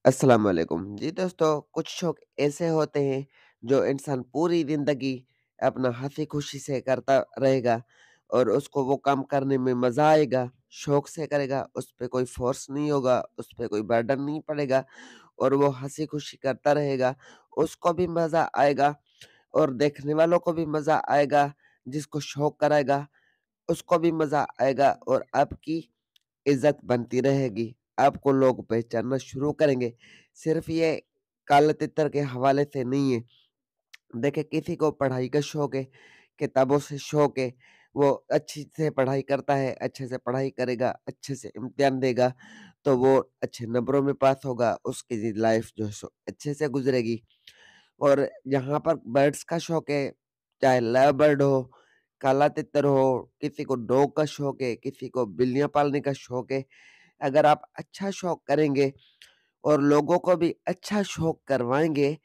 अस्सलाम वालेकुम। जी दोस्तों, कुछ शौक ऐसे होते हैं जो इंसान पूरी ज़िंदगी अपना हँसी-खुशी से करता रहेगा और उसको वो काम करने में मज़ा आएगा, शौक से करेगा, उस पे कोई फ़ोर्स नहीं होगा, उस पे कोई बर्डन नहीं पड़ेगा और वो हँसी-खुशी करता रहेगा। उसको भी मज़ा आएगा और देखने वालों को भी मज़ा आएगा, जिसको शौक कराएगा उसको भी मज़ा आएगा और आपकी इज़्ज़त बनती रहेगी। आपको लोग पहचानना शुरू करेंगे। सिर्फ़ ये काले तितर के हवाले से नहीं है। देखिए किसी को पढ़ाई का शौक है, किताबों से शौक है, वो अच्छी से पढ़ाई करता है, अच्छे से पढ़ाई करेगा, अच्छे से इम्तिहान देगा, तो वो अच्छे नंबरों में पास होगा, उसकी लाइफ़ जो है सो अच्छे से गुज़रेगी। और जहाँ पर बर्ड्स का शौक है, चाहे लव बर्ड हो, काला तितर हो, किसी को डॉग का शौक है, किसी को बिल्लियाँ पालने का शौक है। अगर आप अच्छा शौक करेंगे और लोगों को भी अच्छा शौक करवाएँगे,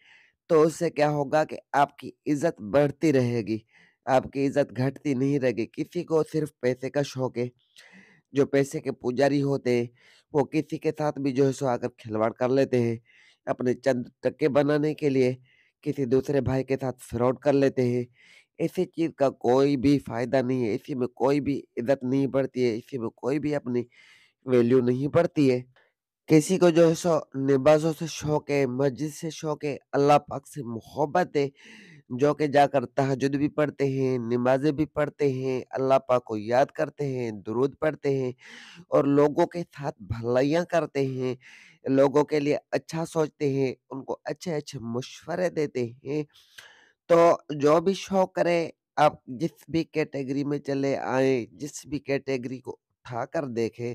तो उससे क्या होगा कि आपकी इज़्ज़त बढ़ती रहेगी, आपकी इज़्ज़त घटती नहीं रहेगी। किसी को सिर्फ़ पैसे का शौक है, जो पैसे के पुजारी होते हैं, वो किसी के साथ भी जो है सो आकर खिलवाड़ कर लेते हैं। अपने चंद टक्के बनाने के लिए किसी दूसरे भाई के साथ फ्रॉड कर लेते हैं। ऐसी चीज़ का कोई भी फ़ायदा नहीं है, इसी में कोई भी इज़्ज़त नहीं बढ़ती है, इसी में कोई भी अपनी वैल्यू नहीं बढ़ती है। किसी को जो है सो नमाज़ों से शौक है, मस्जिद से शौक है, अल्लाह पाक से मोहब्बत है, जो कि जाकर तहज्जुद भी पढ़ते हैं, नमाज़ें भी पढ़ते हैं, अल्लाह पाक को याद करते हैं, दुरूद पढ़ते हैं और लोगों के साथ भलाइयाँ करते हैं, लोगों के लिए अच्छा सोचते हैं, उनको अच्छे-अच्छे मशवरे देते हैं। तो जो भी शौक करें, आप जिस भी कैटेगरी में चले आएँ, जिस भी कैटेगरी को उठाकर देखें,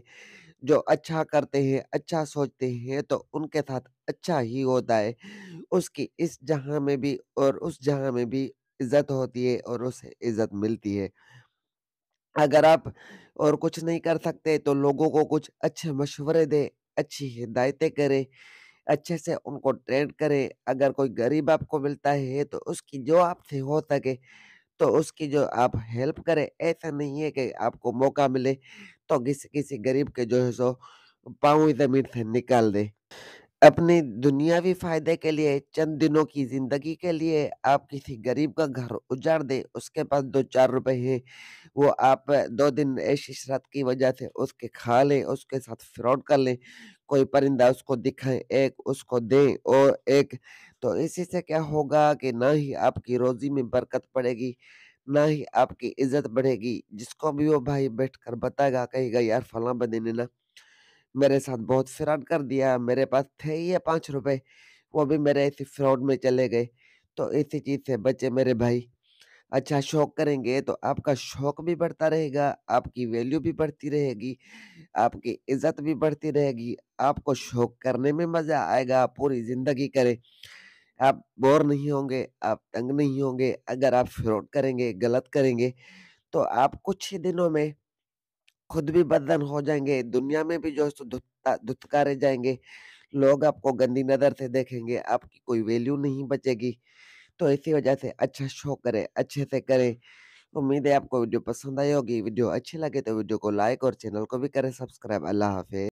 जो अच्छा करते हैं, अच्छा सोचते हैं, तो उनके साथ अच्छा ही होता है। उसकी इस जहाँ में भी और उस जहाँ में भी इज़्ज़त होती है और उसे इज़्ज़त मिलती है। अगर आप और कुछ नहीं कर सकते तो लोगों को कुछ अच्छे मशवरे दें, अच्छी हिदायतें करें, अच्छे से उनको ट्रेन करें। अगर कोई गरीब आपको मिलता है तो उसकी जो आपसे हो सके तो उसकी जो आप हेल्प करें। ऐसा नहीं है कि आपको मौका मिले तो किसी किसी गरीब के जो है सो पाँव ही ज़मीन से निकाल दें। अपने दुनियावी फ़ायदे के लिए चंद दिनों की ज़िंदगी के लिए आप किसी गरीब का घर उजाड़ दें, उसके पास 2-4 रुपए हैं, वो आप 2 दिन ऐश-इशरत की वजह से उसके खा लें, उसके साथ फ्रॉड कर लें, कोई परिंदा उसको दिखाएँ, एक उसको दें और एक तो इसी से क्या होगा कि ना ही आपकी रोज़ी में बरकत पड़ेगी, ना ही आपकी इज़्ज़त बढ़ेगी। जिसको भी वो भाई बैठकर बताएगा, कहेगा यार फलाँ बंदे ने ना मेरे साथ बहुत फ्रॉड कर दिया, मेरे पास थे ही ये 5 रुपए, वो भी मेरे ऐसे फ्रॉड में चले गए। तो इसी चीज़ से बचे मेरे भाई। अच्छा शौक करेंगे तो आपका शौक भी बढ़ता रहेगा, आपकी वैल्यू भी बढ़ती रहेगी, आपकी इज़्ज़त भी बढ़ती रहेगी, आपको शौक करने में मज़ा आएगा, आप पूरी ज़िंदगी करें। आप बोर नहीं होंगे, आप तंग नहीं होंगे। अगर आप फ्रॉड करेंगे, गलत करेंगे, तो आप कुछ ही दिनों में खुद भी बदनाम हो जाएँगे, दुनिया में भी जो है सो धुतकारे जाएँगे, लोग आपको गंदी नज़र से देखेंगे, आपकी कोई वैल्यू नहीं बचेगी। तो इसी वजह से अच्छा शो करें, अच्छे से करें। उम्मीद है आपको वीडियो पसंद आई होगी, वीडियो अच्छी लगे तो वीडियो को लाइक और चैनल को भी करें सब्सक्राइब। अल्लाह हाफ़िज़।